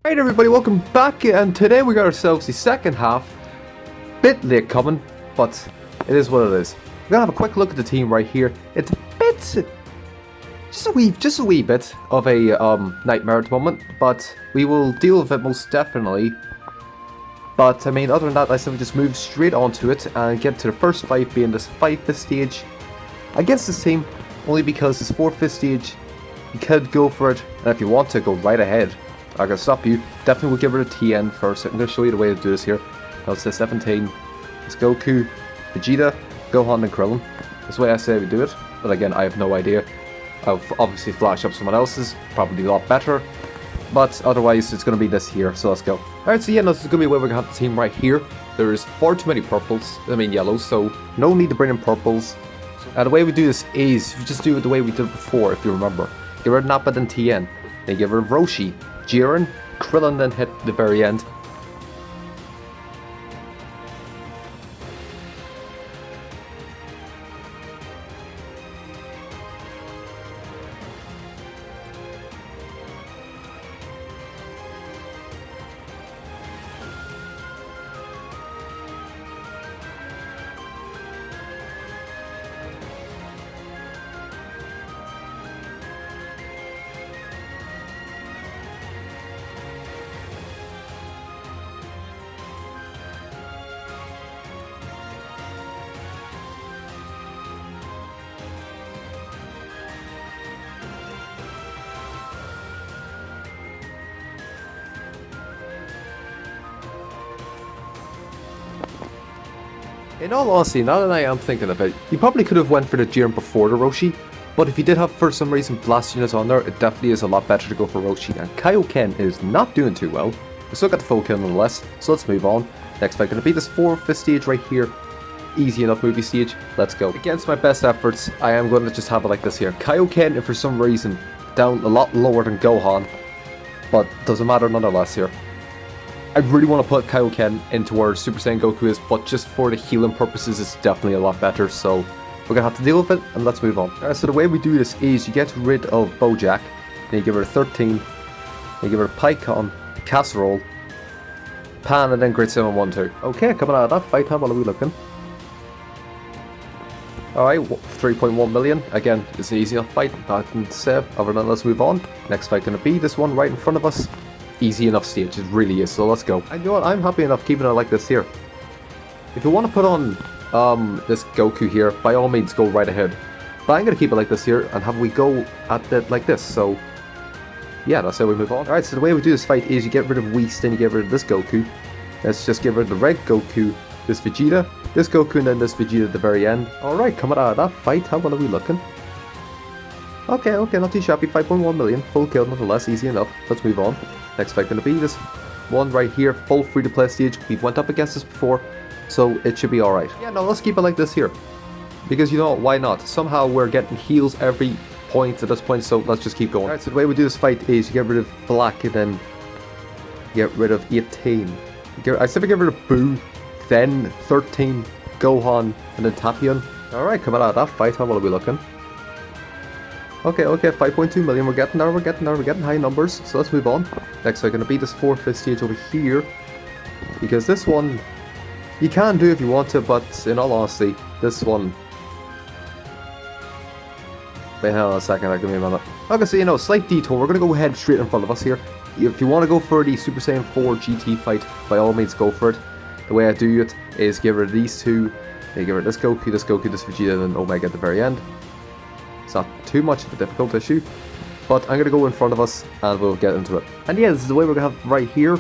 Alright everybody, welcome back, and today we got ourselves the second half. Bit late coming, but it is what it is. We're gonna have a quick look at the team right here. It's a bit, just a wee bit of a nightmare at the moment, but we will deal with it most definitely. But I mean, other than that, I said we just move straight onto it and get to the first fight, being this 5th stage against this team, only because this 4th stage, you could go for it, and if you want to, go right ahead. I can stop you. Definitely we'll give it a TN first. I'm going to show you the way to do this here. Now it's the 17. It's Goku, Vegeta, Gohan, and Krillin. That's the way I say we do it. But again, I have no idea. I'll obviously flash up someone else's. Probably a lot better. But otherwise, it's going to be this here. So let's go. Alright, so yeah, no, this is going to be where we're going to have the team right here. There's far too many purples. I mean yellows. So no need to bring in purples. And the way we do this is, you just do it the way we did before, if you remember. Get rid of Nappa, then TN. Then get rid of Roshi. Jiren, Krillin, then hit the very end. In all honesty, now that I am thinking of it, you probably could have went for the Jiren before the Roshi, but if you did have for some reason Blast units on there, it definitely is a lot better to go for Roshi, and Kaioken is not doing too well. We still got the full kill nonetheless, so let's move on. Next fight going to be this 4th stage right here. Easy enough movie stage, let's go. Against my best efforts, I am going to just have it like this here. Kaioken, for some reason, down a lot lower than Gohan, but doesn't matter nonetheless here. I really want to put Kaioken into where Super Saiyan Goku is, but just for the healing purposes, it's definitely a lot better, so we're going to have to deal with it, and let's move on. Alright, so the way we do this is you get rid of Bojack, then you give rid of 13, then you give rid of Pikkon, Casserole, Pan, and then Great Saiyaman 1, 2. Okay, coming out of that fight, how well are we looking? Alright, 3.1 million. Again, it's an easy enough fight, nothing to say. Other than that, let's move on. Next fight going to be this one right in front of us. Easy enough stage, it really is, so let's go. And you know what, I'm happy enough keeping it like this here. If you want to put on this Goku here, by all means go right ahead. But I'm going to keep it like this here, and have we go at it like this, so yeah, that's how we move on. Alright, so the way we do this fight is you get rid of Whis, then you get rid of this Goku. Let's just get rid of the red Goku, this Vegeta, this Goku, and then this Vegeta at the very end. Alright, coming out of that fight, how well are we looking? Okay, not too shabby, 5.1 million, full kill nonetheless, easy enough. Let's move on. Next fight going to be this one right here, full free-to-play stage. We've went up against this before, so it should be alright. Yeah, no, let's keep it like this here. Because, you know, why not? Somehow we're getting heals every point at this point, so let's just keep going. Alright, so the way we do this fight is you get rid of Black, and then get rid of 18. I said we get rid of Boo, then 13, Gohan, and then Tapion. Alright, coming out of that fight, how well are we looking? Okay, 5.2 million, we're getting there, we're getting high numbers, so let's move on. Next we're going to be this 4th stage over here, because this one, you can do if you want to, but in all honesty, this one... Wait, hang on a second, give me a minute. Okay, so you know, slight detour, we're going to go ahead straight in front of us here. If you want to go for the Super Saiyan 4 GT fight, by all means go for it. The way I do it is give rid of these two, then give rid of this Goku, this Vegeta, and then Omega at the very end. It's not too much of a difficult issue, but I'm going to go in front of us and we'll get into it. And yeah, this is the way we're going to have right here.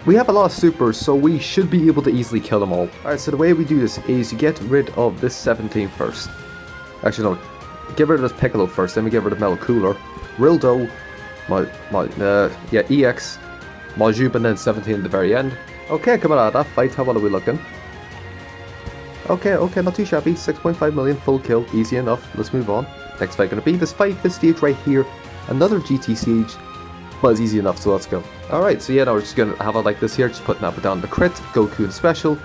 We have a lot of supers, so we should be able to easily kill them all. Alright, so the way we do this is you get rid of this 17 first. Actually, no. Get rid of this Piccolo first, then we get rid of Metal Cooler, Rildo, EX, Majub, and then 17 at the very end. Okay, coming out of that fight, how well are we looking? Okay, not too shabby, 6.5 million, full kill, easy enough, let's move on. Next fight going to be this fight, this stage right here, another GT stage, but it's easy enough, so let's go. Alright, so yeah, now we're just going to have it like this here, just put Nappa down the crit, Goku in special,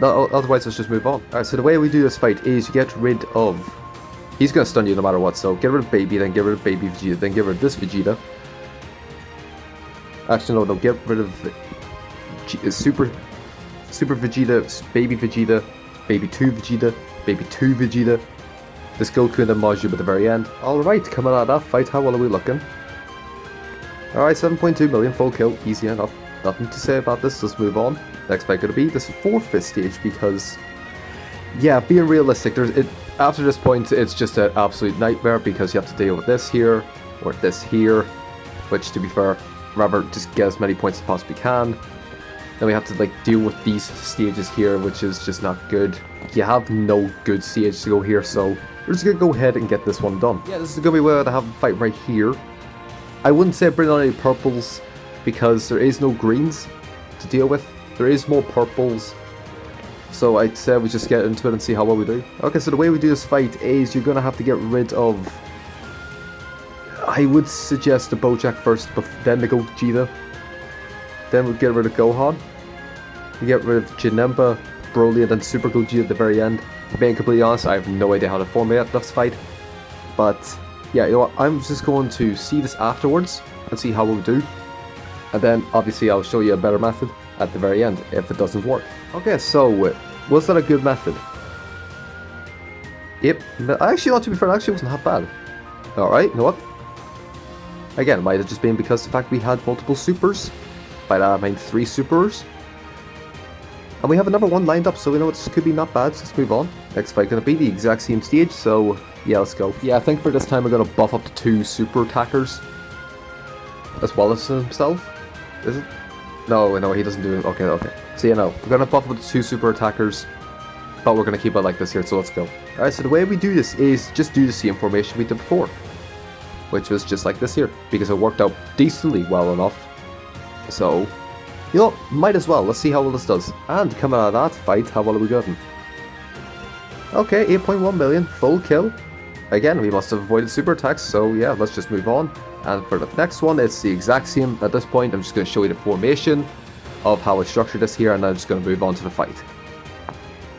no, otherwise let's just move on. Alright, so the way we do this fight is you get rid of, he's going to stun you no matter what, so get rid of Baby, then get rid of Baby Vegeta, then get rid of this Vegeta, Actually, no, get rid of Super Vegeta, Baby Vegeta, Baby 2 Vegeta, Baby 2 Vegeta, this Goku and then Majin at the very end. Alright, coming out of that fight, how well are we looking? Alright, 7.2 million, full kill, easy enough. Nothing to say about this, let's move on. Next fight gonna be this 4th stage because, yeah, being realistic, after this point it's just an absolute nightmare because you have to deal with this here, or this here, which to be fair, rather just get as many points as possibly can. Then we have to like deal with these stages here, which is just not good. You have no good stage to go here, so we're just gonna go ahead and get this one done. Yeah, this is gonna be where I have a fight right here. I wouldn't say bring on any purples because there is no greens to deal with. There is more purples, so I'd say we just get into it and see how well we do. Okay, so the way we do this fight is you're gonna have to get rid of, I would suggest the Bojack first, but then the Gogeta. Then we'll get rid of Gohan. We get rid of Janemba, Broly, and then Super Gogeta at the very end. Being completely honest, I have no idea how to formulate this fight. But yeah, you know what, I'm just going to see this afterwards and see how we'll do. And then obviously I'll show you a better method at the very end if it doesn't work. Okay, so was that a good method? Yep, actually not to be fair, it actually wasn't that bad. Alright, you know what? Again, it might have just been because the fact we had multiple supers. By that I mean 3 supers. And we have another one lined up, so we know this could be not bad, so let's move on. Next fight gonna be the exact same stage, so yeah, let's go. Yeah, I think for this time we're gonna buff up the 2 super attackers. As well as himself. Is it? No, he doesn't do it. Okay. So yeah, no, we're gonna buff up the 2 super attackers, but we're gonna keep it like this here, so let's go. Alright, so the way we do this is just do the same formation we did before. Which was just like this here, because it worked out decently well enough. So, you know, might as well. Let's see how well this does. And coming out of that fight, how well are we getting? Okay, 8.1 million, full kill. Again, we must have avoided super attacks, so yeah, let's just move on. And for the next one, it's the exact same. At this point, I'm just going to show you the formation of how I structured this here, and I'm just going to move on to the fight.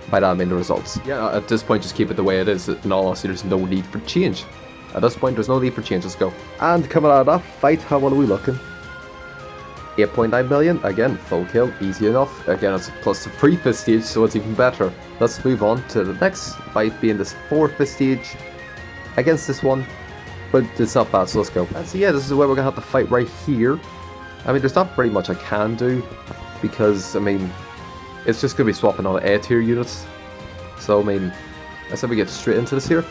By that I mean the results. Yeah, at this point, just keep it the way it is. In all honesty, there's no need for change. At this point, there's no need for change, let's go. And coming out of that fight, how well are we looking? 8.9 million, again, full kill, easy enough. Again, it's plus the 3th stage, so it's even better. Let's move on to the next fight, being this 4th stage against this one. But it's not bad, so let's go. And so yeah, this is where we're gonna have to fight right here. I mean, there's not very much I can do, because, I mean, it's just gonna be swapping on A tier units. So, I mean, I said we get straight into this here.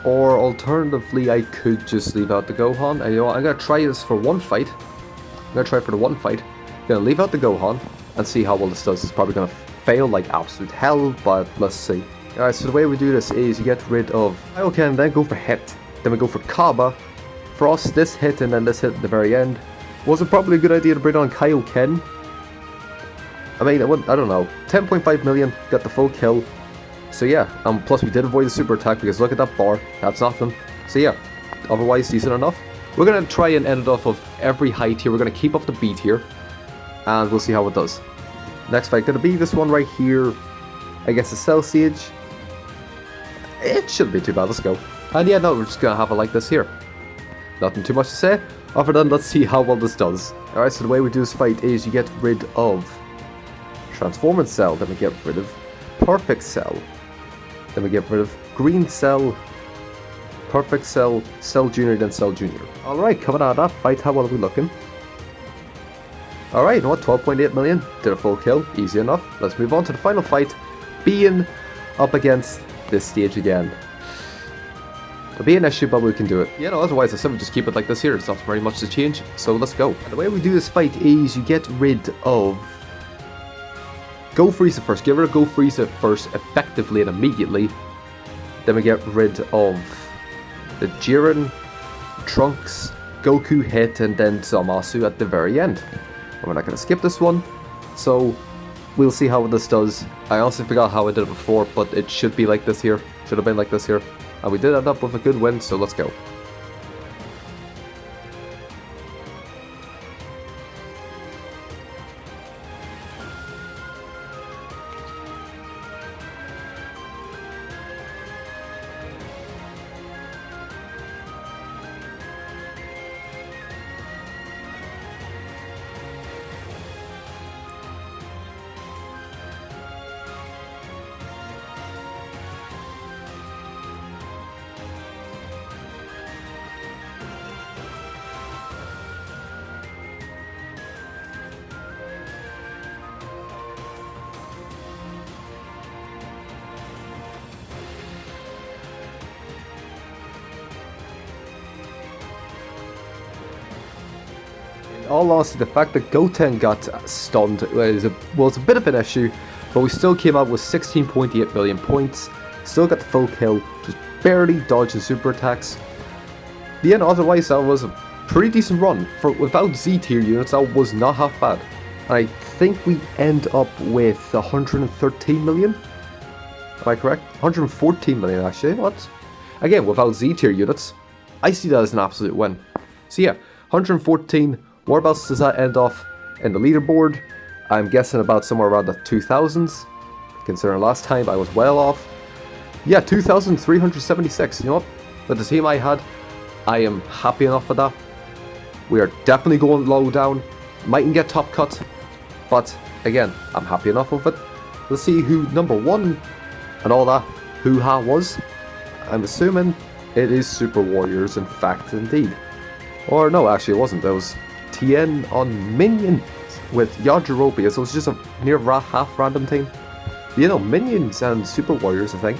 Or alternatively, I could just leave out the Gohan. And you know what, I'm gonna try this for one fight. I'm gonna try for the one fight. I'm gonna leave out the Gohan and see how well this does. It's probably gonna fail like absolute hell, but let's see. Alright, so the way we do this is you get rid of Kaioken, then go for Hit. Then we go for Kaba. Frost, this hit, and then this hit at the very end. Was it probably a good idea to bring on Kaioken? I mean, I don't know. 10.5 million, got the full kill. So yeah, plus we did avoid the super attack because look at that bar, that's nothing. So yeah, otherwise decent enough. We're going to try and end it off of every height here, we're going to keep up the beat here. And we'll see how it does. Next fight going to be this one right here against the Cell Sage. It shouldn't be too bad, let's go. And yeah, no, we're just going to have it like this here. Nothing too much to say, other than let's see how well this does. Alright, so the way we do this fight is you get rid of Transforming Cell, then we get rid of Perfect Cell. Then we get rid of Green Cell, Perfect Cell, Cell Junior, then Cell Junior. Alright, coming out of that fight, how well are we looking? Alright, you know what, 12.8 million, did a full kill, easy enough. Let's move on to the final fight, being up against this stage again. It'll be an issue, but we can do it. Yeah, no, otherwise I said we just keep it like this here, it's not very much to change, so let's go. And the way we do this fight is you get rid of Go Frieza first. Get rid of Go Frieza first, effectively and immediately. Then we get rid of the Jiren, Trunks, Goku hit, and then Zamasu at the very end. And we're not going to skip this one, so we'll see how this does. I honestly forgot how I did it before, but it should be like this here. Should have been like this here. And we did end up with a good win, so let's go. all honesty, the fact that Goten got stunned was a bit of an issue, but we still came out with 16.8 million points, still got the full kill, just barely dodged the super attacks. Yeah, no, otherwise that was a pretty decent run. Without Z tier units, that was not half bad. And I think we end up with 113 million. Am I correct? 114 million actually. What? Again, without Z tier units, I see that as an absolute win. So yeah, 114. Whereabouts does that end off in the leaderboard? I'm guessing about somewhere around the 2000s. Considering last time I was well off. Yeah, 2,376. You know what? With the team I had, I am happy enough with that. We are definitely going low down. Mightn't get top cut. But again, I'm happy enough with it. Let's see who number one and all that hoo-ha was. I'm assuming it is Super Warriors, in fact, indeed. Or no, actually it wasn't. It was Tien on Minions with Yajirobe, so it's just a near half random team. You know, Minions and Super Warriors, I think.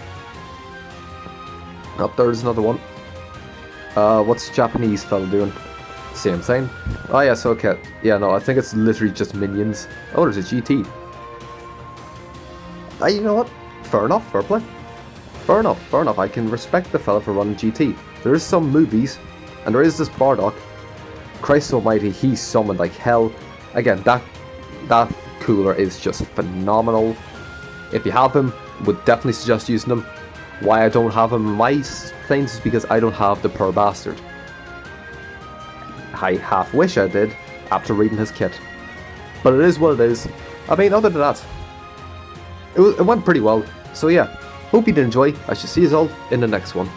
Up there's another one. What's the Japanese fella doing? Same thing. Oh yes, okay. Yeah, no, I think it's literally just Minions. Oh, there's a GT. You know what? Fair enough, fair play. Fair enough. I can respect the fella for running GT. There is some movies, and there is this Bardock. Christ almighty, he's summoned like hell. Again, that cooler is just phenomenal. If you have him, would definitely suggest using him. Why I don't have him in my things is because I don't have the Purr Bastard. I half wish I did after reading his kit. But it is what it is. I mean, other than that, it went pretty well. So yeah, hope you did enjoy. I shall see you all in the next one.